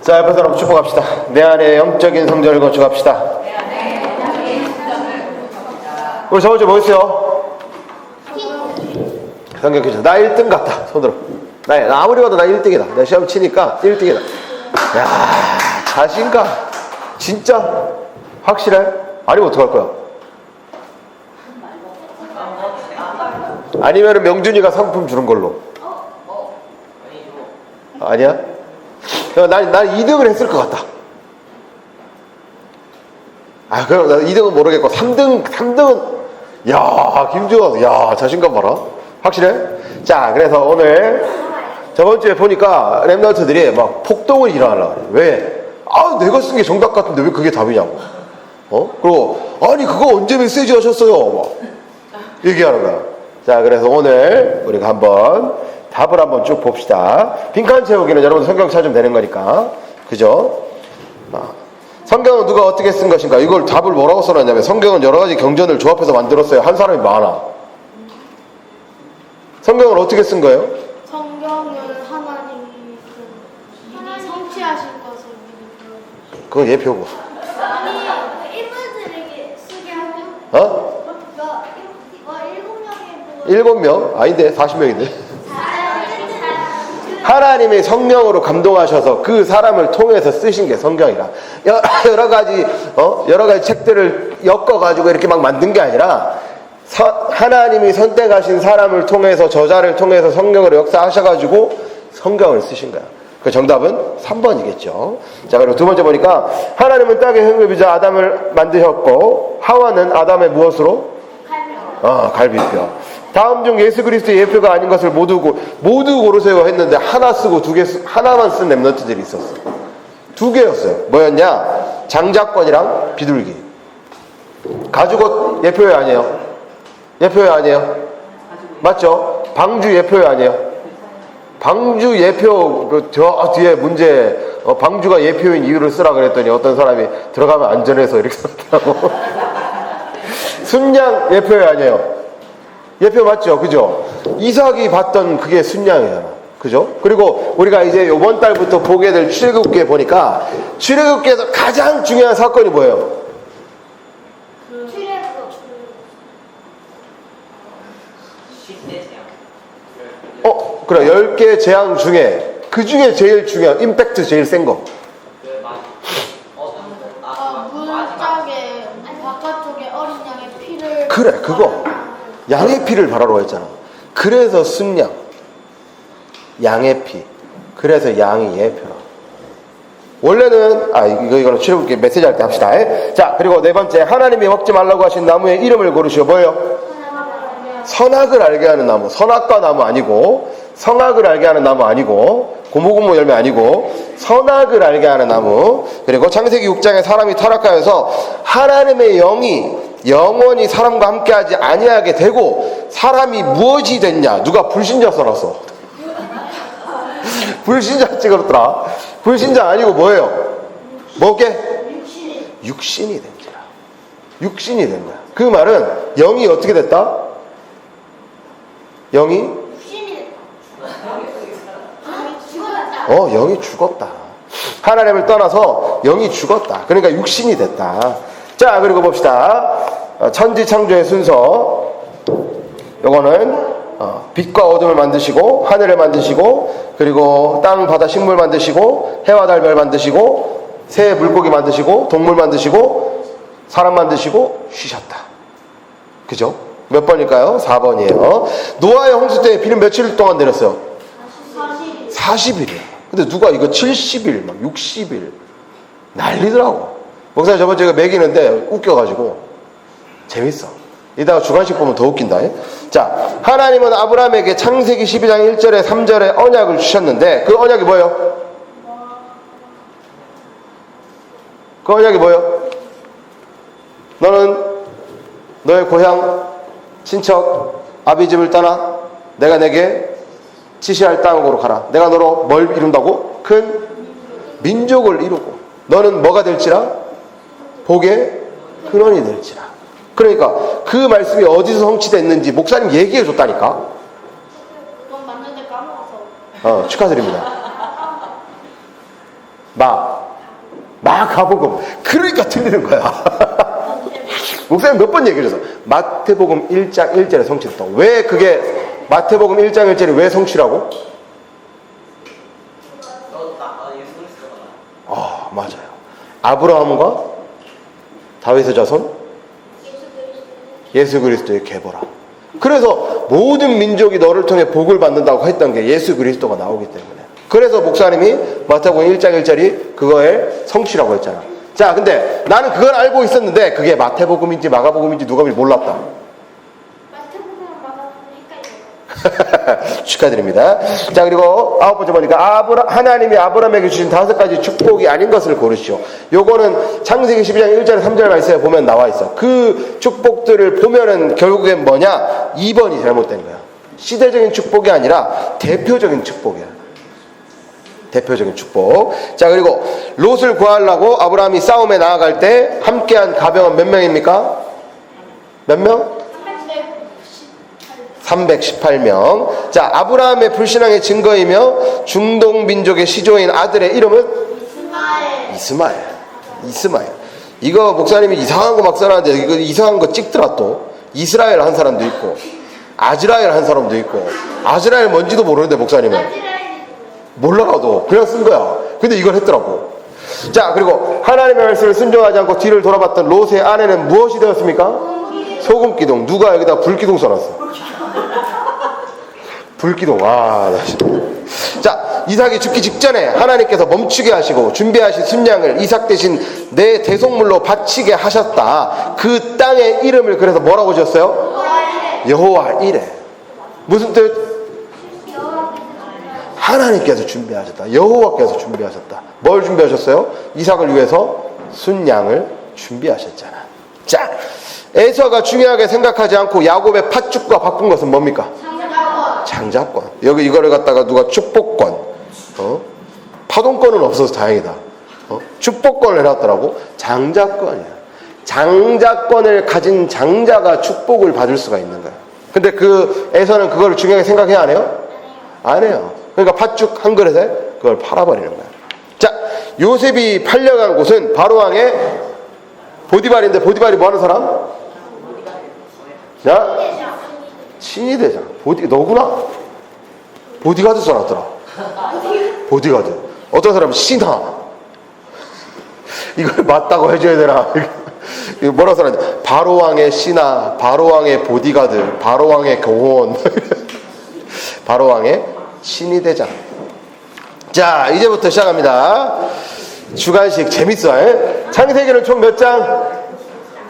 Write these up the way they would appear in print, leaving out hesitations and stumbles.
자, 옆에 사람 축복합시다. 내 안에 영적인 성전을 건축합시다. 우리 저번 주에 뭐 했어요? 성경 퀴즈. 나 1등 같다. 손들어. 나 아무리 봐도 나 1등이다. 내 시험 치니까 1등이다. 야, 자신감. 진짜 확실해? 아니면 어떡할 거야? 아니면은 명준이가 상품 주는 걸로. 아니야? 난 2등을 했을 것 같다. 아, 그럼 나 2등은 모르겠고 3등은 야, 김주원, 야, 자신감 봐라. 확실해? 자, 그래서 오늘 저번 주에 보니까 랩런트들이 막 폭동을 일어나려고 그래. 왜? 아, 내가 쓴 게 정답 같은데 왜 그게 답이냐고. 그리고 아니 그거 언제 메시지 하셨어요? 막 얘기하는 거야. 자, 그래서 오늘 우리가 한번 답을 한번 쭉 봅시다. 빈칸 채우기는 여러분 성경 찾으면 되는 거니까. 그죠? 성경은 누가 어떻게 쓴 것인가? 이걸 답을 뭐라고 써놨냐면 성경은 여러 가지 경전을 조합해서 만들었어요. 한 사람이 많아. 성경을 어떻게 쓴 거예요? 성경은 하나님이 미리 성취하신 것을 미리 그건 예표고. 아니 인물들에게 쓰게 하고 일곱 명? 아닌데 40명인데. 하나님이 성령으로 감동하셔서 그 사람을 통해서 쓰신 게 성경이라. 여러 가지 책들을 엮어가지고 이렇게 막 만든 게 아니라 하나님이 선택하신 사람을 통해서 저자를 통해서 성령으로 역사하셔가지고 성경을 쓰신 거야. 그 정답은 3번이겠죠. 자, 그리고 두 번째 보니까 하나님은 땅의 흙을빚어 아담을 만드셨고 하와는 아담의 무엇으로? 갈비뼈. 다음 중 예수 그리스도의 예표가 아닌 것을 모두 고르세요 했는데 하나만 쓴 랩런트들이 있었어. 2개였어요. 뭐였냐? 장자권이랑 비둘기. 가죽옷 예표회 아니에요? 예표회 아니에요? 맞죠? 방주 예표회 아니에요? 방주 예표, 저 뒤에 문제, 방주가 예표인 이유를 쓰라 그랬더니 어떤 사람이 들어가면 안전해서 이렇게 썼다고. 순양 예표회 아니에요? 예표 맞죠? 그죠? 이삭이 봤던 그게 순양이잖아. 그죠? 그리고 우리가 이제 이번 달부터 보게 될 출애굽기에 보니까 출애굽기에서 가장 중요한 사건이 뭐예요? 그래, 10개 재앙 중에 그 중에 제일 중요한 임팩트 제일 센 거. 물짝에 바깥쪽에 어린 양의 피를. 그래, 그거. 양의 피를 바라라고 했잖아. 그래서 순양. 양의 피. 그래서 양이 예표라. 원래는 이거는 출애굽기 메시지 할 때 합시다. 자, 그리고 네 번째, 하나님이 먹지 말라고 하신 나무의 이름을 고르시오. 뭐예요? 선악을 알게 하는 나무. 선악과 나무 아니고, 성악을 알게 하는 나무 아니고, 고무고무 열매 아니고, 선악을 알게 하는 나무. 그리고 창세기 6장에 사람이 타락하여서 하나님의 영이 영원히 사람과 함께하지 아니하게 되고 사람이 무엇이 됐냐? 누가 불신자 써놨어. 불신자 찍었더라. 불신자 아니고 뭐예요? 뭐게? 육신이 된지라. 육신이 된 거야. 그 말은 영이 어떻게 됐다? 영이 영이 죽었다. 하나님을 떠나서 영이 죽었다. 그러니까 육신이 됐다. 자, 그리고 봅시다. 천지 창조의 순서. 요거는 빛과 어둠을 만드시고 하늘을 만드시고 그리고 땅 바다 식물 만드시고 해와 달별 만드시고 새 물고기 만드시고 동물 만드시고 사람 만드시고 쉬셨다. 그죠? 몇 번일까요? 4번이에요. 노아의 홍수 때 비는 며칠 동안 내렸어요? 40일이에요. 근데 누가 이거 70일, 막 60일 난리더라고. 목사님 저번 주에 매기는데 웃겨가지고 재밌어. 이따가 주간식 보면 더 웃긴다. 자, 하나님은 아브라함에게 창세기 12장 1절에 3절에 언약을 주셨는데 그 언약이 뭐예요? 그 언약이 뭐예요? 너는 너의 고향, 친척, 아비 집을 떠나 내가 내게 지시할 땅으로 가라. 내가 너로 뭘 이룬다고? 큰 민족을 이루고 너는 뭐가 될지라? 복의 근원이 될지라. 그러니까 그 말씀이 어디서 성취됐는지 목사님 얘기해 줬다니까. 그건 맞는데 까먹어서. 축하드립니다. 마가복음. 그러니까 틀리는 거야. 목사님 몇 번 얘기해줘서 마태복음 1장 1절에 성취됐다. 왜 그게 마태복음 1장 1절이 왜 성취라고? 맞아요. 아브라함과 다윗의 자손 예수 그리스도의 계보라. 그래서 모든 민족이 너를 통해 복을 받는다고 했던 게 예수 그리스도가 나오기 때문에. 그래서 목사님이 마태복음 1장 1절이 그거의 성취라고 했잖아. 자, 근데 나는 그걸 알고 있었는데 그게 마태복음인지 마가복음인지 누가 몰랐다. 마태복음 마가복음 헷갈려요. 축하드립니다. 자, 그리고 9번째 보니까 하나님이 아브라함에게 주신 5가지 축복이 아닌 것을 고르시오. 요거는 창세기 12장 1절 3절 말씀에 보면 나와 있어. 그 축복들을 보면은 결국엔 뭐냐? 2번이 잘못된 거야. 시대적인 축복이 아니라 대표적인 축복이야. 대표적인 축복. 자, 그리고 롯을 구하려고 아브라함이 싸움에 나아갈 때 함께한 가병은 몇 명입니까? 몇 명? 318명. 자, 아브라함의 불신앙의 증거이며 중동 민족의 시조인 아들의 이름은 이스마엘. 이거 목사님이 이상한 거 막 써놨는데 이거 이상한 거 찍더라. 또 이스라엘 한 사람도 있고 아즈라엘 한 사람도 있고. 아즈라엘 뭔지도 모르는데 목사님은 몰라도 그냥 쓴 거야. 근데 이걸 했더라고. 자, 그리고 하나님의 말씀을 순종하지 않고 뒤를 돌아봤던 롯의 아내는 무엇이 되었습니까? 소금기둥. 누가 여기다 불기둥 써놨어? 불기둥. 자, 이삭이 죽기 직전에 하나님께서 멈추게 하시고 준비하신 순양을 이삭 대신 내 대속물로 바치게 하셨다. 그 땅의 이름을 그래서 뭐라고 지었어요? 여호와 이레. 무슨 뜻? 하나님께서 준비하셨다. 여호와께서 준비하셨다. 뭘 준비하셨어요? 이삭을 위해서 순양을 준비하셨잖아. 자, 에서가 중요하게 생각하지 않고 야곱의 팥죽과 바꾼 것은 뭡니까? 장자권. 여기 이거를 갖다가 누가 축복권, 파동권은 없어서 다행이다. 축복권을 해놨더라고. 장자권이야. 장자권을 가진 장자가 축복을 받을 수가 있는 거야. 근데 그 에서는 그걸 중요하게 생각해야 안 해요? 안 해요. 그러니까 팥죽 한 그릇에 그걸 팔아버리는 거야. 자, 요셉이 팔려간 곳은 바로왕의 보디발인데, 보디발이 뭐 하는 사람? 야? 친위대장. 너구나? 보디가드 써놨더라. 보디가드. 어떤 사람은 신하. 이걸 맞다고 해줘야 되나? 이거 뭐라고 써놨지? 바로왕의 신하, 바로왕의 보디가드, 바로왕의 교원. 바로왕의 친위대장. 자, 이제부터 시작합니다. 주간식 재밌어. 창세기는 총 몇 장?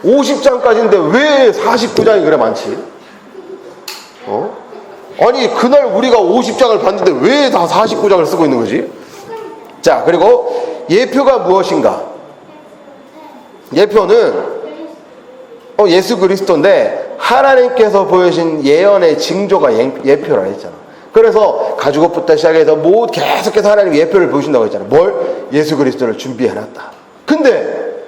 50장까지인데 왜 49장이 그래 많지? 아니, 그날 우리가 50장을 봤는데 왜 다 49장을 쓰고 있는 거지? 자, 그리고 예표가 무엇인가? 예표는 예수 그리스도인데 하나님께서 보여신 예언의 징조가 예표라 했잖아. 그래서 가죽옷부터 시작해서 계속해서 하나님 예표를 보여준다고 했잖아. 뭘? 예수 그리스도를 준비해놨다. 근데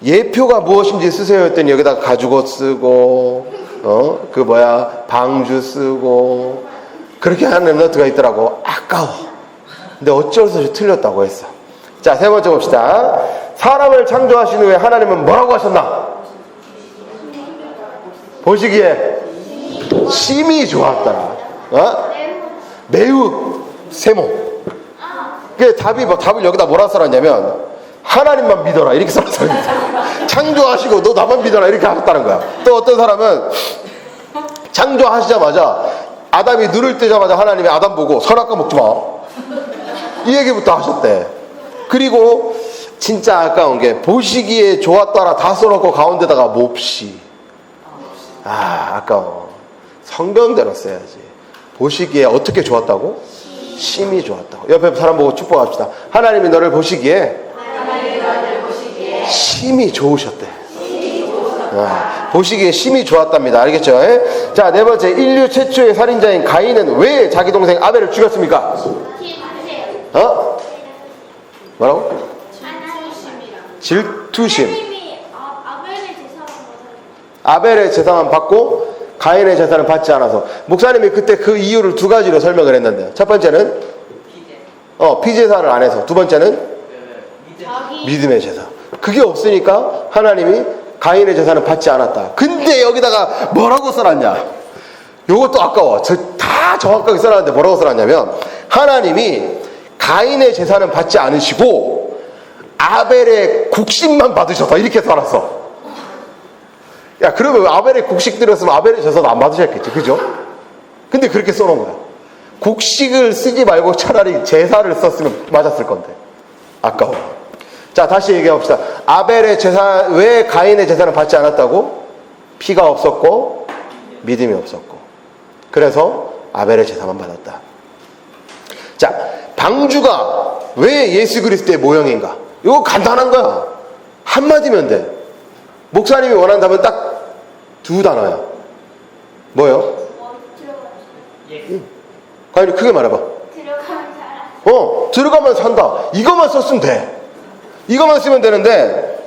예표가 무엇인지 쓰세요 했더니 여기다가 가죽옷 쓰고 방주 쓰고 그렇게 하는 랩너트가 있더라고. 아까워. 근데 어쩔 수 없이 틀렸다고 했어. 자, 세 번째 봅시다. 사람을 창조하신 후에 하나님은 뭐라고 하셨나? 보시기에 심히 좋았더라. 매우 세모. 그 답을 여기다 뭐라 써놨냐면 하나님만 믿어라 이렇게 써놨어요. 창조하시고 너 나만 믿어라 이렇게 하셨다는 거야. 또 어떤 사람은 창조하시자마자 아담이 눈을 뜨자마자 하나님이 아담 보고 선악과 먹지 마 이 얘기부터 하셨대. 그리고 진짜 아까운 게 보시기에 좋았더라 다 써놓고 가운데다가 몹시. 아까워. 성경대로 써야지. 보시기에 어떻게 좋았다고? 심히 좋았다고. 옆에 사람 보고 축복합시다. 하나님이 너를 보시기에 심히 좋으셨대. 보시기에 심히 좋았답니다. 알겠죠? 자, 네 번째. 인류 최초의 살인자인 가인은 왜 자기 동생 아벨을 죽였습니까? 뭐라고? 질투심. 아벨의 제사만 받고 가인의 제사는 받지 않아서. 목사님이 그때 그 이유를 두 가지로 설명을 했는데, 첫 번째는 피제사를 안 해서, 두 번째는 믿음의 제사. 그게 없으니까 하나님이 가인의 제사는 받지 않았다. 근데 여기다가 뭐라고 써놨냐? 요것도 아까워. 다 정확하게 써놨는데 뭐라고 써놨냐면 하나님이 가인의 제사는 받지 않으시고 아벨의 곡식만 받으셔서 이렇게 써놨어. 야, 그러면 아벨의 곡식 드렸으면 아벨의 제사도 안 받으셨겠지, 그죠? 근데 그렇게 써놓은 거야. 곡식을 쓰지 말고 차라리 제사를 썼으면 맞았을 건데. 아까워. 자, 다시 얘기해봅시다. 아벨의 제사, 왜 가인의 제사는 받지 않았다고? 피가 없었고 믿음이 없었고, 그래서 아벨의 제사만 받았다. 자, 방주가 왜 예수 그리스도의 모형인가? 이거 간단한 거야. 한마디면 돼. 목사님이 원한다면 딱 두 단어야. 뭐요? 가인이 크게 말해봐. 들어가면 살아. 들어가면 산다. 이것만 썼으면 돼. 이것만 쓰면 되는데,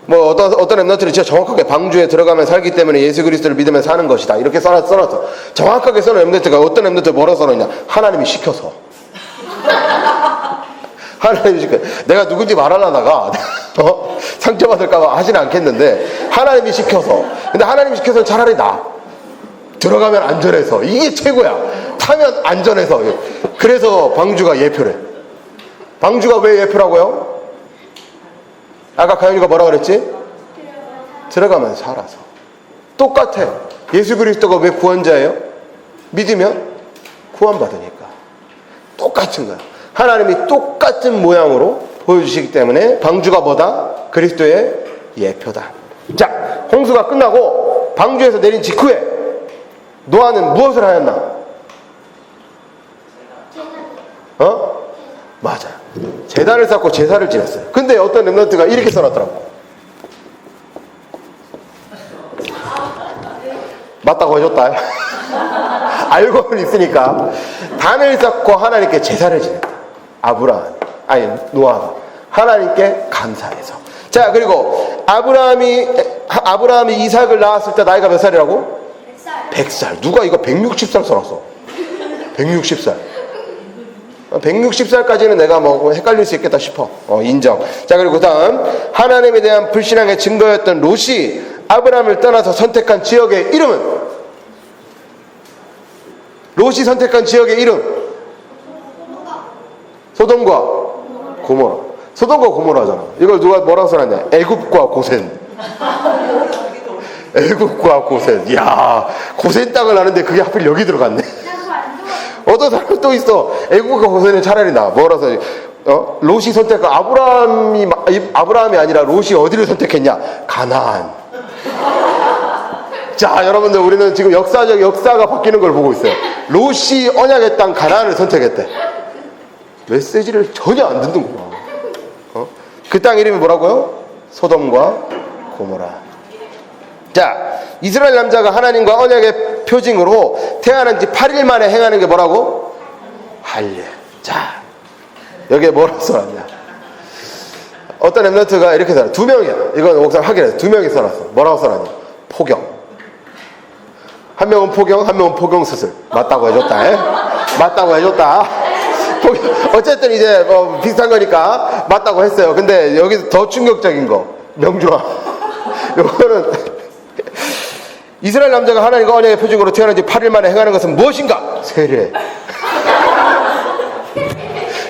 뭐 어떤 랩너트는 진짜 정확하게 방주에 들어가면 살기 때문에 예수 그리스도를 믿으면 사는 것이다, 이렇게 써놨어. 정확하게 써놓은 랩너트가 어떤 랩너트 뭐라고 써놓냐? 하나님이 시켜서. 하나님이 시켜. 내가 누군지 말하려다가 상처받을까봐 하진 않겠는데 하나님이 시켜서. 근데 하나님이 시켜서 차라리 나. 들어가면 안전해서. 이게 최고야. 타면 안전해서. 그래서 방주가 예표래. 방주가 왜 예표라고요? 아까 가연이가 뭐라 그랬지? 들어가면 살아서. 똑같아. 예수 그리스도가 왜 구원자예요? 믿으면 구원받으니까. 똑같은 거야. 하나님이 똑같은 모양으로 보여주시기 때문에 방주가 뭐다? 그리스도의 예표다. 자, 홍수가 끝나고 방주에서 내린 직후에 노아는 무엇을 하였나? 맞아. 제단을 쌓고 제사를 지냈어요. 근데 어떤 랩런트가 이렇게 써놨더라고. 맞다고 해줬다. 알고는 있으니까. 단을 쌓고 하나님께 제사를 지냈다. 노아가 하나님께 감사해서. 자, 그리고 아브라함이 이삭을 낳았을 때 나이가 몇 살이라고? 100살. 누가 이거 160살 써놨어? 160살. 160살까지는 내가 뭐 헷갈릴 수 있겠다 싶어. 인정. 자, 그리고 그 다음, 하나님에 대한 불신앙의 증거였던 롯이 아브라함을 떠나서 선택한 지역의 이름은? 롯이 선택한 지역의 이름? 소돔과 고모라. 소돔과 고모라잖아. 이걸 누가 뭐라고 써놨냐? 애굽과 고센. 애굽과 고센. 이야, 고센 땅을 아는데 그게 하필 여기 들어갔네. 어떤 사람 또 있어. 애국과 고센은 차라리 나. 뭐라서 롯이 선택한 아브라함이 아니라 롯이 어디를 선택했냐? 가나안. 자, 여러분들, 우리는 지금 역사가 바뀌는 걸 보고 있어요. 롯이 언약의 땅 가나안을 선택했대. 메시지를 전혀 안 듣는구나. 그 땅 이름이 뭐라고요? 소돔과 고모라. 자, 이스라엘 남자가 하나님과 언약의 표징으로 태어난 지 8일 만에 행하는 게 뭐라고? 할례. 자, 여기에 뭐라고 써놨냐? 어떤 랩런트가 이렇게 써놨어. 2명이야. 이건 목사님 확인해서 2명이 써놨어. 뭐라고 써놨냐? 포경. 한 명은 포경, 한 명은 포경 수술. 맞다고 해줬다. 맞다고 해줬다. 어쨌든 이제 비슷한 거니까 맞다고 했어요. 근데 여기서 더 충격적인 거, 명준아. 요거는 이스라엘 남자가 하나님과 언약의 표징으로 태어난 지 8일 만에 행하는 것은 무엇인가? 세례.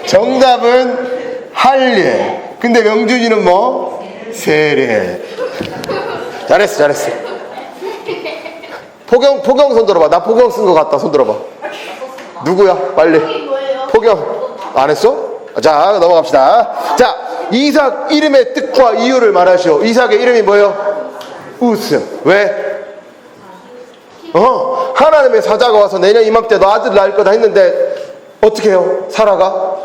정답은 할례. 근데 명준이는 뭐? 세례. 잘했어. 포경 손 들어봐. 나 포경 쓴 거 같다. 손 들어봐. 누구야? 빨리. 포경 안 했어? 자, 넘어갑시다. 자, 이삭 이름의 뜻과 이유를 말하시오. 이삭의 이름이 뭐예요? 웃음. 왜? 하나님의 사자가 와서 내년 이맘때 너 아들 낳을 거다 했는데 어떻게 해요? 사라가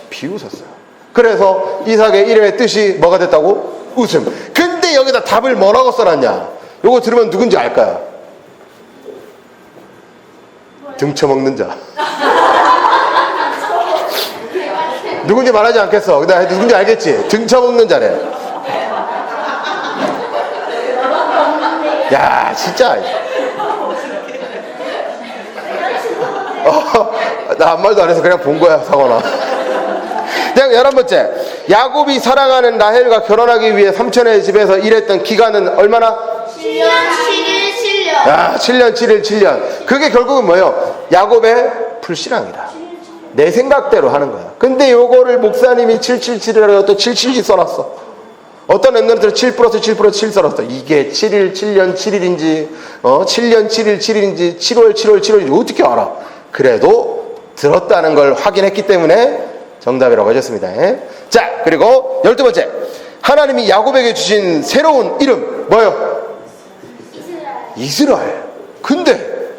비웃었어요. 그래서 이삭의 이름의 뜻이 뭐가 됐다고? 웃음. 근데 여기다 답을 뭐라고 써놨냐? 요거 들으면 누군지 알까요? 등쳐먹는 자. 누군지 말하지 않겠어. 근데 누군지 알겠지? 등쳐먹는 자래. 야, 진짜. 나 아무 말도 안 해서 그냥 본 거야, 상원아. 11번째. 야곱이 사랑하는 라헬과 결혼하기 위해 삼촌의 집에서 일했던 기간은 얼마나? 7년 7일 7년. 아, 7년, 7일, 7년. 그게 결국은 뭐예요? 야곱의 불신앙이다. 내 생각대로 하는 거야. 근데 요거를 목사님이 777이라고 또 777 써놨어. 어떤 랩런트는 7 플러스 7 플러스 7 써놨어. 이게 7일, 7년, 7일인지, 7년, 7일, 7일인지, 7월, 7월, 7월인지 어떻게 알아? 그래도 들었다는 걸 확인했기 때문에 정답이라고 해줬습니다. 자, 그리고 12번째. 하나님이 야곱에게 주신 새로운 이름, 뭐예요? 이스라엘. 근데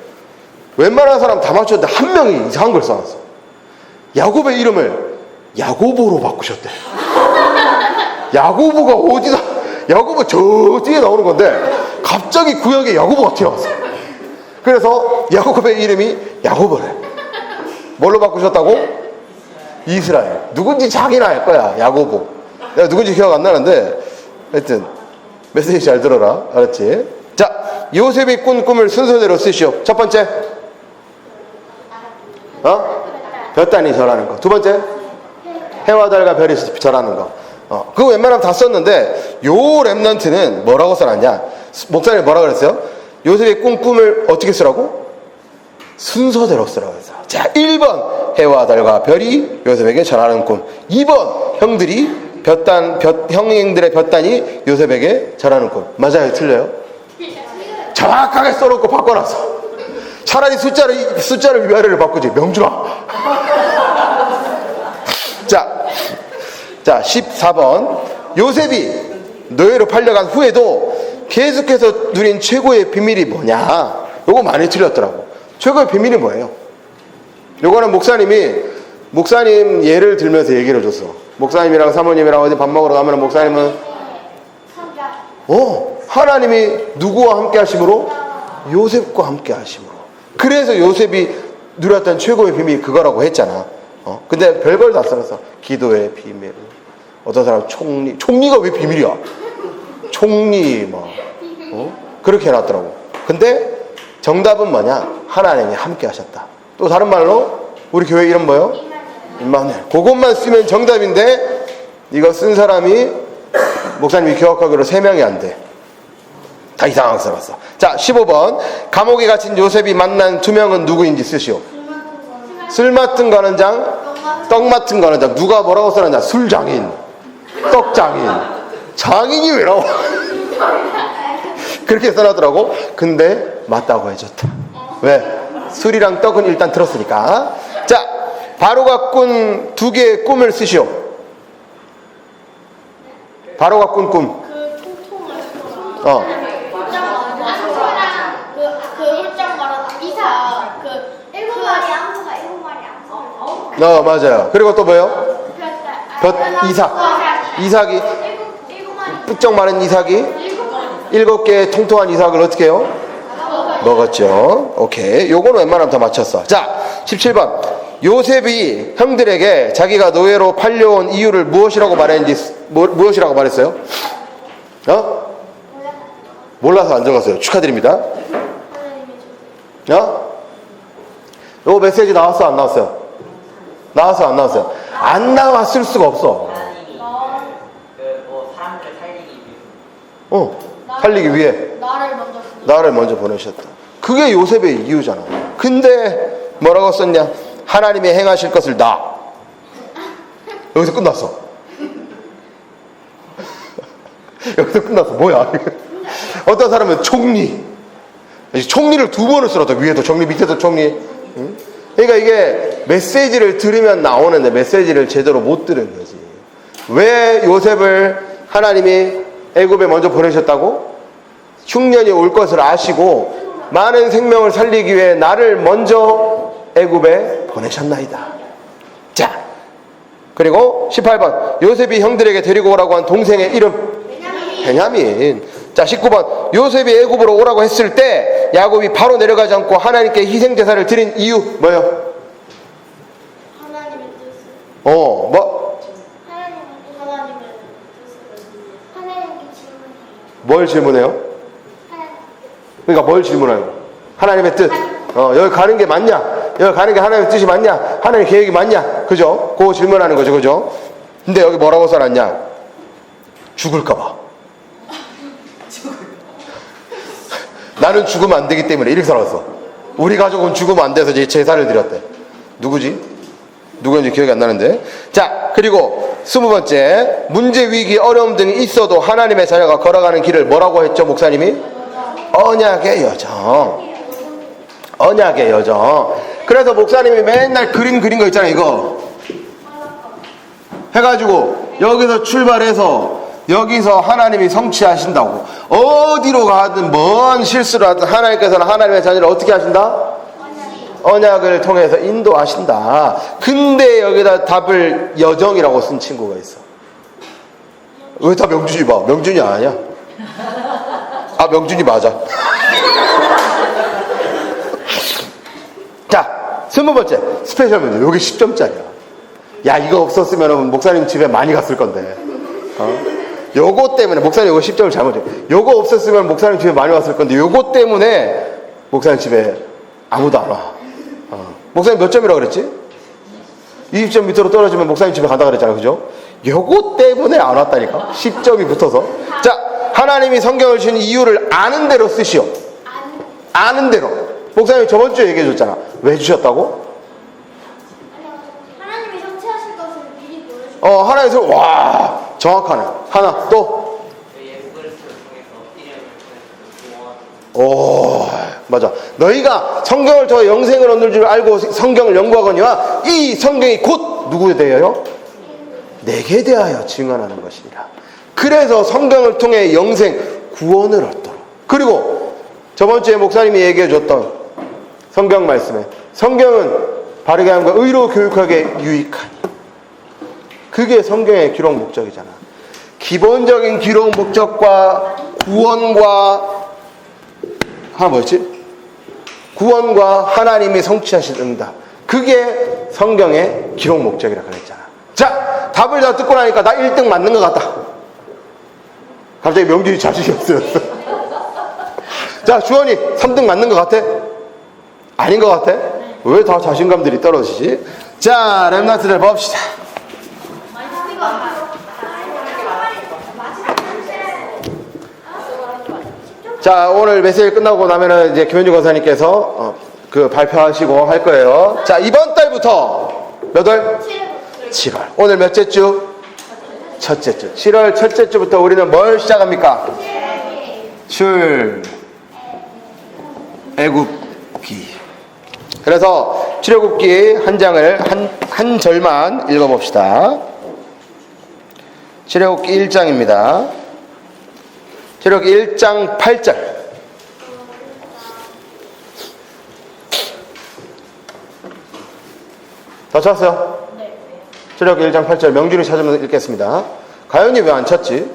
웬만한 사람 다 맞췄는데 한 명이 이상한 걸 써놨어. 야곱의 이름을 야고보로 바꾸셨대. 야고보가 어디다? 야고보 저 뒤에 나오는 건데 갑자기 구역에 야고보가 튀어나왔어. 그래서 야곱의 이름이 야고보래. 뭘로 바꾸셨다고? 이스라엘. 누군지 자기나 알 거야. 야고보. 내가 누군지 기억 안 나는데 하여튼 메시지 잘 들어라. 알았지? 자, 요셉이 꾼 꿈을 순서대로 쓰시오. 첫 번째, 볕단이 절하는 거. 두 번째, 해와 달과 별이 절하는 거. 그거 웬만하면 다 썼는데 요 랩런트는 뭐라고 써놨냐? 목사님이 뭐라고 그랬어요? 요셉이 꾼 꿈을 어떻게 쓰라고? 순서대로 쓰라고 했어. 자, 1번 해와 달과 별이 요셉에게 절하는 꿈. 2번 형들이 형들의 볕단이 요셉에게 절하는 꿈. 맞아요? 틀려요? 정확하게 써놓고 바꿔놨어. 차라리 숫자를 위아래를 바꾸지. 명준아. 자, 14번. 요셉이 노예로 팔려간 후에도 계속해서 누린 최고의 비밀이 뭐냐? 요거 많이 틀렸더라고. 최고의 비밀이 뭐예요? 요거는 목사님 예를 들면서 얘기를 해줬어. 목사님이랑 사모님이랑 어디 밥 먹으러 가면 목사님은 하나님이 누구와 함께 하심으로? 요셉과 함께 하심으로. 그래서 요셉이 누렸던 최고의 비밀이 그거라고 했잖아. 근데 별걸 다 써놨어. 기도의 비밀. 어떤 사람 총리가 왜 비밀이야? 총리 그렇게 해놨더라고. 근데 정답은 뭐냐? 하나님이 함께 하셨다. 또 다른 말로 우리 교회 이름 뭐예요? 임마누엘. 그것만 쓰면 정답인데 이거 쓴 사람이 목사님이 기억하기로 3명이 안 돼. 다 이상하게 써놨어. 자, 15번. 감옥에 갇힌 요셉이 만난 2명은 누구인지 쓰시오. 술 맡은 관원장, 떡 맡은 관원장. 누가 뭐라고 써놨냐? 술장인, 떡장인. 장인이 왜 나와? 그렇게 써놨더라고. 근데 맞다고 해줬다. 왜? 술이랑 떡은 일단 들었으니까. 자, 바로가 꾼 2개의 꿈을 쓰시오. 바로가 꾼 꿈. 맞아요. 그리고 또 뭐예요? 이삭이 뿌쩍 마른 이삭이 7개의 통통한 이삭을 어떻게 해요? 먹었죠. 오케이. 요거는 웬만하면 다 맞췄어. 자, 17번. 요셉이 형들에게 자기가 노예로 팔려온 이유를 무엇이라고 말했는지 무엇이라고 말했어요? 몰라서 안 적었어요. 축하드립니다. 요 메시지 나왔어 안 나왔어요? 나왔어 안 나왔어요? 안 나왔을 수가 없어. 사람들을 살리기 살리기 위해. 위해 나를 먼저 보내셨다. 그게 요셉의 이유잖아. 근데 뭐라고 썼냐? 하나님이 행하실 것을 여기서 끝났어. 여기서 끝났어. 뭐야? 어떤 사람은 총리를 2번을 쓰러져. 위에도 총리, 밑에도 총리. 응? 그러니까 이게 메시지를 들으면 나오는데 메시지를 제대로 못 들은 거지. 왜 요셉을 하나님이 애굽에 먼저 보내셨다고? 흉년이 올 것을 아시고 많은 생명을 살리기 위해 나를 먼저 애굽에 보내셨나이다. 자, 그리고 18번. 요셉이 형들에게 데리고 오라고 한 동생의 이름 베냐민. 자, 19번. 요셉이 애굽으로 오라고 했을 때 야곱이 바로 내려가지 않고 하나님께 희생제사를 드린 이유 뭐예요? 하나님의 뜻을. 하나님께 질문해요. 뭘 질문해요? 그러니까 뭘 질문해요? 하나님의 뜻. 여기 가는 게 맞냐? 여기 가는 게 하나님의 뜻이 맞냐? 하나님의 계획이 맞냐? 그죠? 그거 질문하는 거죠. 그죠? 근데 여기 뭐라고 써놨냐? 죽을까봐. 나는 죽으면 안 되기 때문에 이렇게 써놨어. 우리 가족은 죽으면 안 돼서 이제 제사를 드렸대. 누구지? 누구인지 기억이 안 나는데. 자, 그리고 20번째, 문제, 위기, 어려움 등이 있어도 하나님의 자녀가 걸어가는 길을 뭐라고 했죠, 목사님이? 언약의 여정. 언약의 여정. 그래서 목사님이 맨날 그림 그린 거 있잖아요, 이거. 해가지고 여기서 출발해서 여기서 하나님이 성취하신다고. 어디로 가든 뭔 실수를 하든 하나님께서는 하나님의 자녀를 어떻게 하신다? 언약을 통해서 인도하신다. 근데 여기다 답을 여정이라고 쓴 친구가 있어. 왜 다 명준이 봐? 명준이 아니야? 아, 명준이 맞아. 자, 20번째 스페셜 문제. 여기 10점짜리야. 야, 이거 없었으면 목사님 집에 많이 갔을 건데. 요거 때문에 목사님 이거 10점을 잘못해. 요거 없었으면 목사님 집에 많이 왔을 건데 요거 때문에 목사님 집에 아무도 안 와. 목사님 몇 점이라고 그랬지? 20점 밑으로 떨어지면 목사님 집에 간다 그랬잖아요, 그죠? 요거 때문에 안 왔다니까. 10점이 붙어서. 자, 하나님이 성경을 주신 이유를 아는 대로 쓰시오. 아는 대로. 목사님 저번 주에 얘기해 줬잖아. 왜 주셨다고? 하나님이 성취하실 것을 미리 보여주고. 하나에서 와, 정확하네. 하나 또. 오, 맞아. 너희가 성경을 통해 영생을 얻는 줄 알고 성경을 연구하거니와 이 성경이 곧 누구에 대하여? 내게 대하여 증언하는 것이니라. 그래서 성경을 통해 영생, 구원을 얻도록. 그리고 저번 주에 목사님이 얘기해 줬던 성경 말씀에 성경은 바르게 함과 의로 교육하게 유익하니. 그게 성경의 기록 목적이잖아. 기본적인 기록 목적과 구원과 하나 뭐였지? 구원과 하나님이 성취하신 응답. 그게 성경의 기록 목적이라 그랬잖아. 자, 답을 다 듣고 나니까 나 1등 맞는 것 같다. 갑자기 명준이 자신이 없어졌어. 자, 주원이 3등 맞는 것 같아? 아닌 것 같아? 왜 다 자신감들이 떨어지지? 자, 렘넌트들 봅시다. 자, 오늘 메시지 끝나고 나면은 이제 김현주 권사님께서 그 발표하시고 할 거예요. 자, 이번 달부터 몇 월? 7월. 오늘 몇째 주? 첫째 주. 7월 첫째 주부터 우리는 뭘 시작합니까? 출애굽기. 그래서 출애굽기 한 장을 한 절만 읽어봅시다. 출애굽기 1장입니다. 출애굽기 1장 8절. 다 찾았어요? 네. 출애굽기 1장 8절 명준이 찾으면 읽겠습니다. 가연이 왜 안 찾지?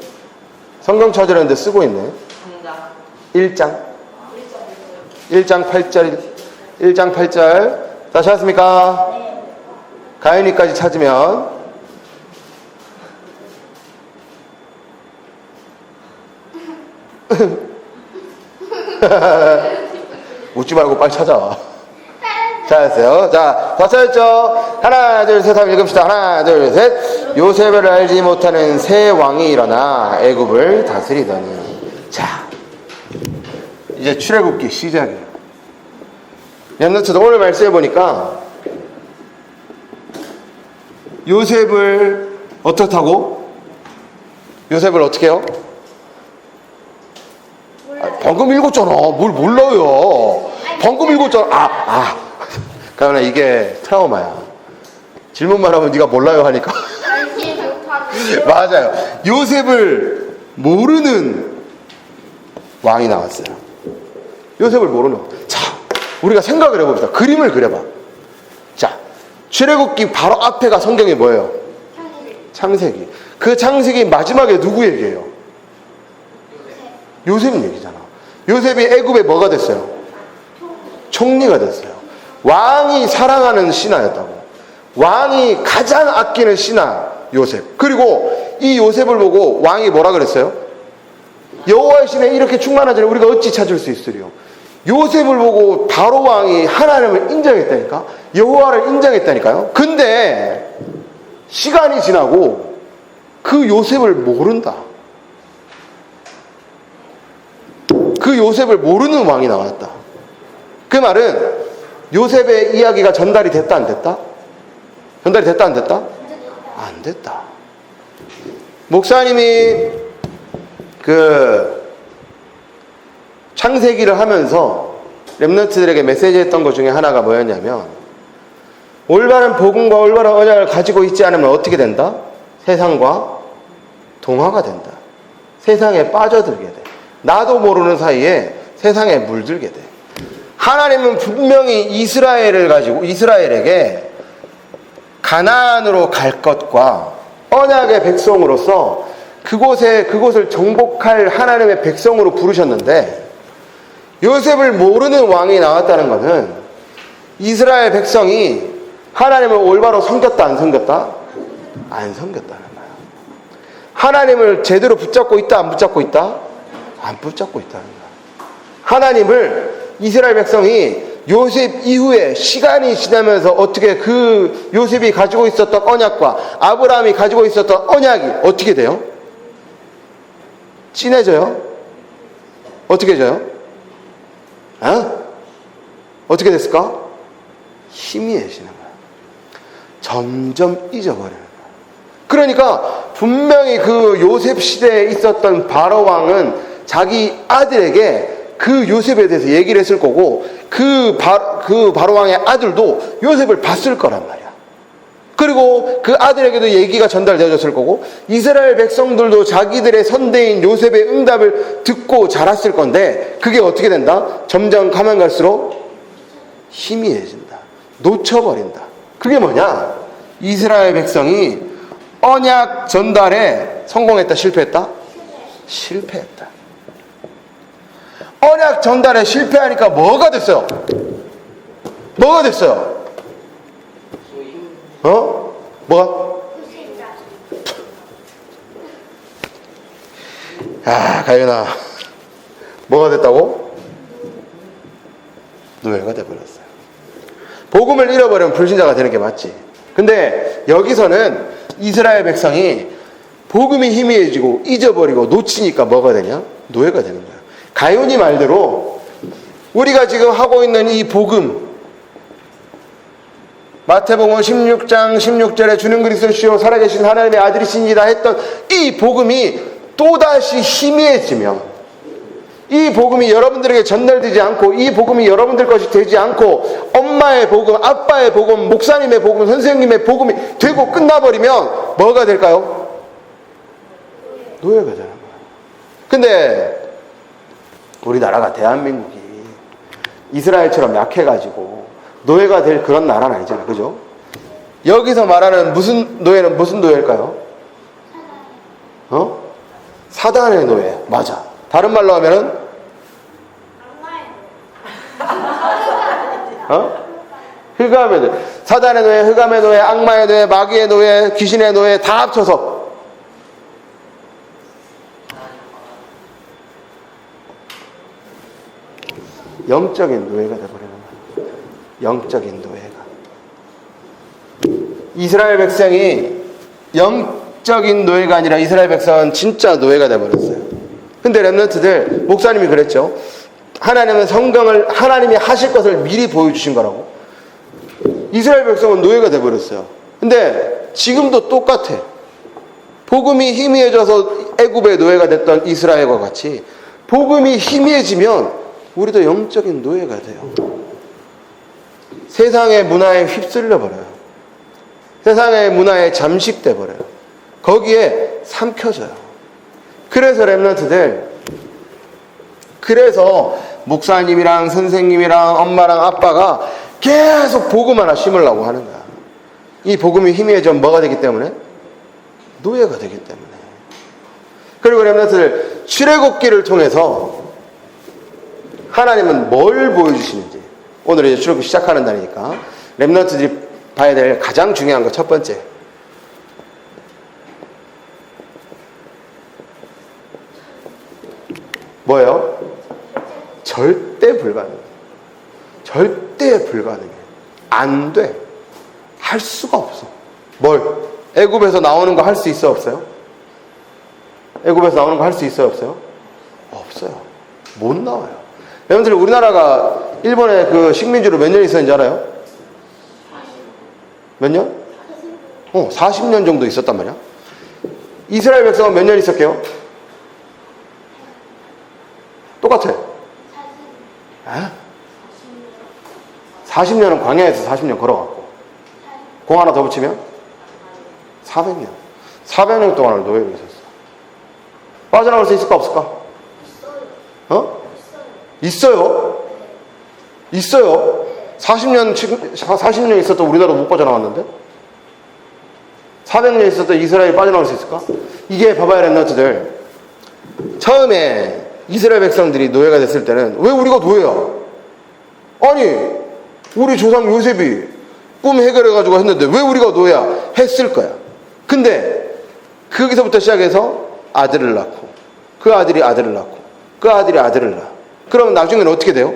성경 찾으려는데 쓰고 있네. 1장 8절. 1장 8절. 다 찾았습니까? 네. 가연이까지 찾으면 웃지 말고 빨리 찾아. 찾았어요. 자, 다 찾았죠? 하나, 둘, 셋 하면 읽읍시다. 하나, 둘, 셋. 요셉을 알지 못하는 새 왕이 일어나 애굽을 다스리더니. 자, 이제 출애굽기 시작이에요. 렘넌트도 오늘 말씀해 보니까 요셉을 어떻다고? 요셉을 어떻게 해요? 방금 읽었잖아. 뭘 몰라요. 방금 읽었잖아. 그러나 이게 트라우마야. 질문만 하면 네가 몰라요 하니까. 맞아요. 요셉을 모르는 왕이 나왔어요. 요셉을 모르는 왕. 자, 우리가 생각을 해봅시다. 그림을 그려봐. 자, 출애굽기 바로 앞에가 성경이 뭐예요? 창세기. 그 창세기 마지막에 누구 얘기예요? 요셉 얘기잖아. 요셉이 애굽에 뭐가 됐어요? 총리가 됐어요. 왕이 사랑하는 신하였다고. 왕이 가장 아끼는 신하 요셉. 그리고 이 요셉을 보고 왕이 뭐라 그랬어요? 여호와의 신에 이렇게 충만한 자를 우리가 어찌 찾을 수 있으리요? 요셉을 보고 바로 왕이 하나님을 인정했다니까. 여호와를 인정했다니까요. 근데 시간이 지나고 그 요셉을 모른다. 그 요셉을 모르는 왕이 나왔다. 그 말은 요셉의 이야기가 전달이 됐다 안 됐다? 전달이 됐다 안 됐다? 안 됐다. 목사님이 그 창세기를 하면서 렘넌트들에게 메시지했던 것 중에 하나가 뭐였냐면, 올바른 복음과 올바른 언약을 가지고 있지 않으면 어떻게 된다? 세상과 동화가 된다. 세상에 빠져들게 돼. 나도 모르는 사이에 세상에 물들게 돼. 하나님은 분명히 이스라엘에게 가나안으로 갈 것과 언약의 백성으로서 그곳을 정복할 하나님의 백성으로 부르셨는데, 요셉을 모르는 왕이 나왔다는 것은 이스라엘 백성이 하나님을 올바로 섬겼다 안 섬겼다? 안 섬겼다는 거야. 하나님을 제대로 붙잡고 있다 안 붙잡고 있다? 안 붙잡고 있다는 거야. 하나님을 이스라엘 백성이 요셉 이후에 시간이 지나면서 어떻게 그 요셉이 가지고 있었던 언약과 아브라함이 가지고 있었던 언약이 어떻게 돼요? 진해져요? 어떻게 해져요? 어떻게 됐을까? 희미해지는 거야. 점점 잊어버리는 거야. 그러니까 분명히 그 요셉 시대에 있었던 바로 왕은 자기 아들에게 그 요셉에 대해서 얘기를 했을 거고, 그 바로 왕의 아들도 요셉을 봤을 거란 말이야. 그리고 그 아들에게도 얘기가 전달되어졌을 거고, 이스라엘 백성들도 자기들의 선대인 요셉의 응답을 듣고 자랐을 건데, 그게 어떻게 된다? 점점 가면 갈수록 희미해진다. 놓쳐버린다. 그게 뭐냐? 이스라엘 백성이 언약 전달에 성공했다, 실패했다? 실패했다. 언약 전달에 실패하니까 뭐가 됐어요? 뭐가 됐어요? 뭐가? 가연아, 뭐가 됐다고? 노예가 돼버렸어요. 복음을 잃어버리면 불신자가 되는 게 맞지. 근데 여기서는 이스라엘 백성이 복음이 희미해지고 잊어버리고 놓치니까 뭐가 되냐? 노예가 되는 거야. 가룟이 말대로 우리가 지금 하고 있는 이 복음, 마태복음 16장 16절에 주는 그리스도시요 살아계신 하나님의 아들이시니라 했던 이 복음이 또다시 희미해지면, 이 복음이 여러분들에게 전달되지 않고, 이 복음이 여러분들 것이 되지 않고, 엄마의 복음, 아빠의 복음, 목사님의 복음, 선생님의 복음이 되고 끝나버리면 뭐가 될까요? 노예가 되는 거예요. 근데 우리나라가, 대한민국이 이스라엘처럼 약해가지고 노예가 될 그런 나라는 아니잖아요. 그죠? 여기서 말하는 노예는 무슨 노예일까요? 사단의 노예. 맞아. 다른 말로 하면은 흑암의 노예. 사단의 노예, 흑암의 노예, 악마의 노예, 마귀의 노예, 귀신의 노예 다 합쳐서 영적인 노예가 되어버리는 거예요. 영적인 노예가. 이스라엘 백성이 영적인 노예가 아니라 이스라엘 백성은 진짜 노예가 되어버렸어요. 근데 렘넌트들, 목사님이 그랬죠. 하나님은 성경을 하나님이 하실 것을 미리 보여주신 거라고. 이스라엘 백성은 노예가 되어버렸어요. 근데 지금도 똑같아. 복음이 희미해져서 애굽의 노예가 됐던 이스라엘과 같이 복음이 희미해지면 우리도 영적인 노예가 돼요. 세상의 문화에 휩쓸려 버려요. 세상의 문화에 잠식돼 버려요. 거기에 삼켜져요. 그래서 렘넌트들, 그래서 목사님이랑 선생님이랑 엄마랑 아빠가 계속 복음 하나 심으려고 하는 거야. 이 복음이 희미해지면 뭐가 되기 때문에? 노예가 되기 때문에. 그리고 렘넌트들, 출애굽기를 통해서 하나님은 뭘 보여주시는지, 오늘 이제 출애굽기 시작하는 날이니까 렘넌트들이 봐야 될 가장 중요한 거 첫 번째, 뭐예요? 절대 불가능해. 절대 불가능해. 안 돼. 할 수가 없어. 뭘? 애굽에서 나오는 거 할 수 있어 없어요? 애굽에서 나오는 거 할 수 있어요, 없어요? 없어요. 못 나와요. 여러분들 우리나라가 일본의 그 식민지로 몇 년 있었는지 알아요? 몇 년? 40년 정도 있었단 말이야. 이스라엘 백성은 몇 년 있었게요? 똑같아. 40년은 광야에서 40년 걸어갔고, 공 하나 더 붙이면 400년. 400년 동안을 노예로 있었어. 빠져나올 수 있을까 없을까? 있어요. 있어요. 40년 있었던 우리나라 못 빠져나왔는데? 400년 있었던 이스라엘이 빠져나올 수 있을까? 이게 봐봐야 렘넌트들. 처음에 이스라엘 백성들이 노예가 됐을 때는 왜 우리가 노예야? 아니, 우리 조상 요셉이 꿈 해결해가지고 했는데 왜 우리가 노예야? 했을 거야. 근데 거기서부터 시작해서 아들을 낳고, 그 아들이 아들을 낳고, 그 아들이 아들을 낳아. 그러면 나중에는 어떻게 돼요?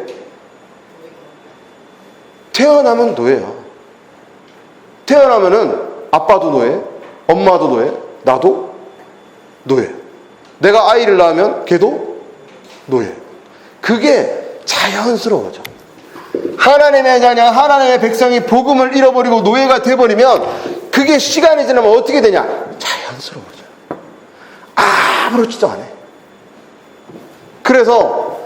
태어나면 노예야. 태어나면은 아빠도 노예, 엄마도 노예, 나도 노예. 내가 아이를 낳으면 걔도 노예. 그게 자연스러워져. 하나님의 자녀, 하나님의 백성이 복음을 잃어버리고 노예가 돼버리면 그게 시간이 지나면 어떻게 되냐? 자연스러워져요. 아무렇지도 않아. 그래서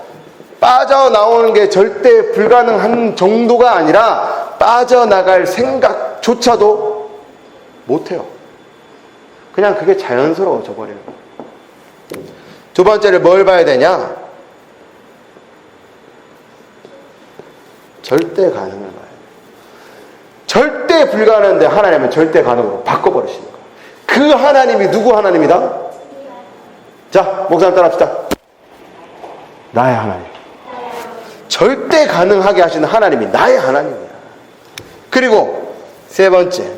빠져나오는 게 절대 불가능한 정도가 아니라 빠져나갈 생각조차도 못해요. 그냥 그게 자연스러워져 버리는 거예요. 두 번째를 뭘 봐야 되냐? 절대 가능을 봐야 돼요. 절대 불가능한데 하나님은 절대 가능으로 바꿔버리시는 거예요. 그 하나님이 누구 하나님이다? 자, 목사님 따라합시다. 나의 하나님. 절대 가능하게 하시는 하나님이 나의 하나님이야. 그리고 세 번째,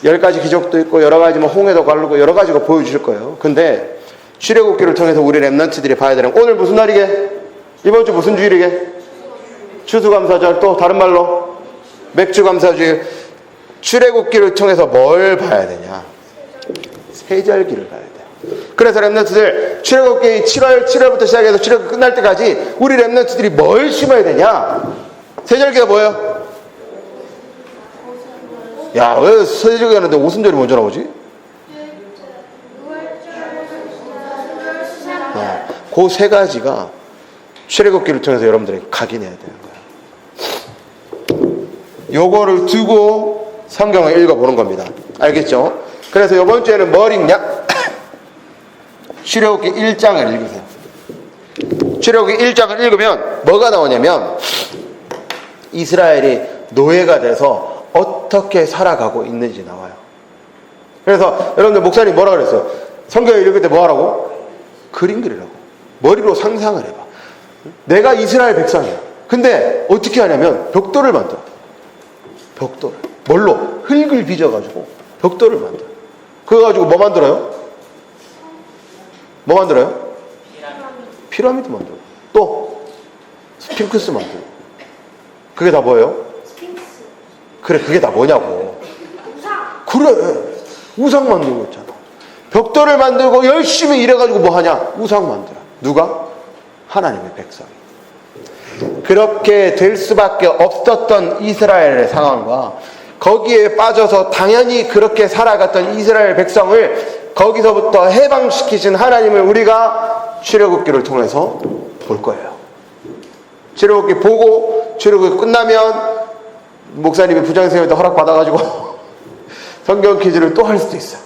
10가지 기적도 있고 여러 가지 홍해도 가르고 여러 가지가 보여주실 거예요. 근데 출애굽기를 통해서 우리 렘넌트들이 봐야 되는, 오늘 무슨 날이게? 이번 주 무슨 주일이게? 추수감사절. 또 다른 말로 맥주감사주일. 출애굽기를 통해서 뭘 봐야 되냐? 세절기를 봐야 돼요. 그래서 렘넌트들 출애굽기 7월부터 시작해서 출애굽기 끝날 때까지 우리 렘넌트들이 뭘 심어야 되냐? 세절기가 뭐예요? 야, 왜 세절기 하는데 오순절이 먼저 나오지? 그 세 가지가 출애굽기를 통해서 여러분들이 각인해야 되는 거예요. 요거를 두고 성경을 읽어보는 겁니다. 알겠죠? 그래서 이번 주에는 뭘 읽냐? 출애굽기 1장을 읽으세요. 출애굽기 1장을 읽으면 뭐가 나오냐면 이스라엘이 노예가 돼서 어떻게 살아가고 있는지 나와요. 그래서 여러분들 목사님 뭐라 그랬어요? 성경을 읽을 때 뭐 하라고? 그림 그리라고. 머리로 상상을 해봐. 내가 이스라엘 백성이야. 근데 어떻게 하냐면 벽돌을 만들어. 벽돌을. 뭘로? 흙을 빚어가지고 벽돌을 만들어. 그거 가지고 뭐 만들어요? 뭐 만들어요? 피라미드 만들어. 또 스핑크스 만들어. 그게 다 뭐예요? 스핑크스. 그래, 그게 다 뭐냐고. 우상. 그래, 우상 만들고 있잖아. 벽돌을 만들고 열심히 일해가지고 뭐 하냐? 우상 만들어. 누가? 하나님의 백성이. 그렇게 될 수밖에 없었던 이스라엘의 상황과 거기에 빠져서 당연히 그렇게 살아갔던 이스라엘 백성을 거기서부터 해방시키신 하나님을 우리가 출애굽기를 통해서 볼 거예요. 출애굽기 보고 출애굽기 끝나면 목사님이 부장선생님한테 허락받아가지고 성경 퀴즈를 또 할 수도 있어요.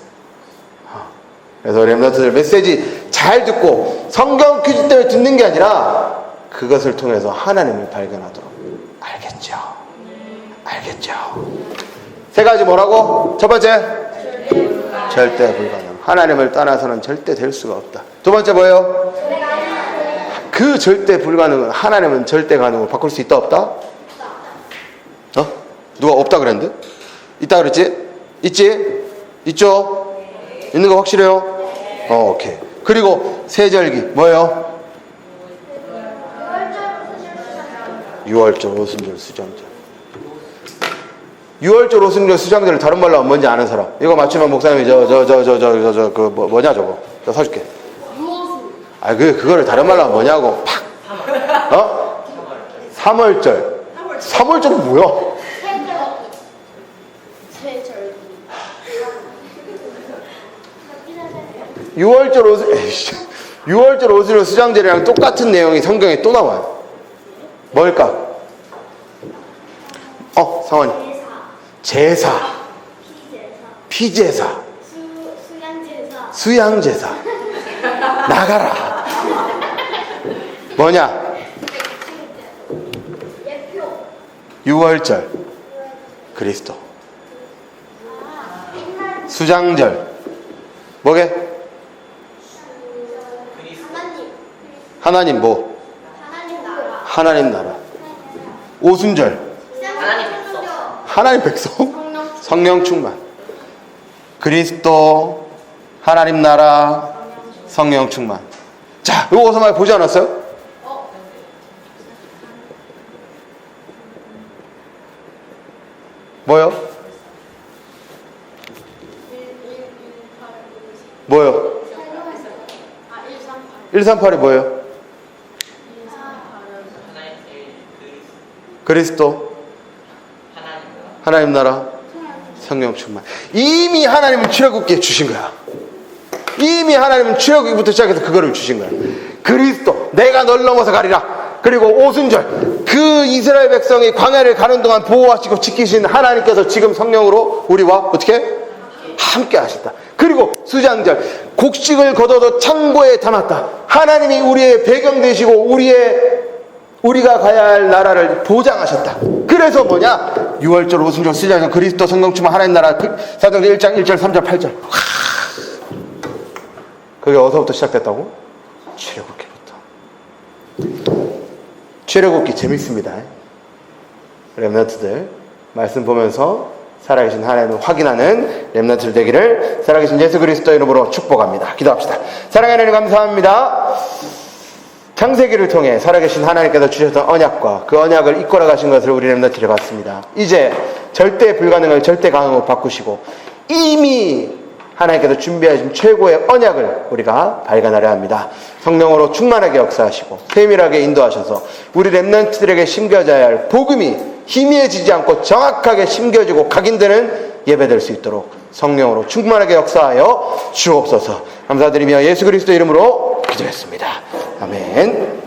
그래서 렘넌트들 메시지 잘 듣고 성경 퀴즈 때문에 듣는 게 아니라 그것을 통해서 하나님을 발견하도록. 알겠죠? 알겠죠? 세 가지 뭐라고? 첫 번째, 절대 불가능. 하나님을 떠나서는 절대 될 수가 없다. 두 번째 뭐예요? 그 절대 불가능은 하나님은 절대 가능으로 바꿀 수 있다 없다? 누가 없다 그랬는데? 있다 그랬지? 있지? 있죠? 있는 거 확실해요? 오케이. 그리고 세절기 뭐예요? 6월절, 오순절, 수정절. 유월절 오순절 수장절을 다른 말로 하면 뭔지 아는 사람. 이거 맞추면 목사님이 뭐냐 저거. 저 서줄게. 유호수. 아, 그거를 다른 말로 하면 뭐냐고. 팍. 어? 3월절. 3월절은 뭐야? 세절. 6월절 오순절 수장절이랑 똑같은 내용이 성경에 또 나와요. 뭘까? 상원이. 제사. 피제사. 수양제사. 수양제사. 나가라. 뭐냐? 예표. 6월절. 그리스도. 수장절. 뭐게? 하나님. 하나님 뭐? 하나님 나라. 하나님 나라. 오순절. 하나님 백성. 하나님 백성? 성령 충만. 그리스도, 하나님 나라, 성령 충만. 자, 이거 어디서 많이 보지 않았어요? 뭐요? 뭐요? 138이 뭐예요? 그리스도, 하나님 나라, 성령 충만. 이미 하나님은 출애굽기에 주신 거야. 이미 하나님은 출애굽기부터 시작해서 그거를 주신 거야. 그리스도, 내가 널 넘어서 가리라. 그리고 오순절, 그 이스라엘 백성이 광야를 가는 동안 보호하시고 지키신 하나님께서 지금 성령으로 우리와 어떻게? 함께 하셨다. 그리고 수장절, 곡식을 걷어도 창고에 담았다. 하나님이 우리의 배경 되시고 우리가 가야 할 나라를 보장하셨다. 그래서 뭐냐? 6월절, 오순절, 수장절, 그리스도, 성령 충만, 하나님 나라, 사도행전 1장 1절, 3절, 8절. 그게 어디서부터 시작됐다고? 출애굽기부터. 출애굽기 재밌습니다. 렘넌트들 말씀 보면서 살아계신 하나님을 확인하는 렘넌트들 되기를 살아계신 예수 그리스도 이름으로 축복합니다. 기도합시다. 사랑하는 하나님 감사합니다. 창세기를 통해 살아계신 하나님께서 주셨던 언약과 그 언약을 이끌어 가신 것을 우리 렘넌트들이 봤습니다. 이제 절대 불가능을 절대 가능으로 바꾸시고 이미 하나님께서 준비하신 최고의 언약을 우리가 발견하려 합니다. 성령으로 충만하게 역사하시고 세밀하게 인도하셔서 우리 렘넌트들에게 심겨져야 할 복음이 희미해지지 않고 정확하게 심겨지고 각인되는 예배될 수 있도록 성령으로 충만하게 역사하여 주옵소서. 감사드리며 예수 그리스도 이름으로 기도했습니다. 아멘.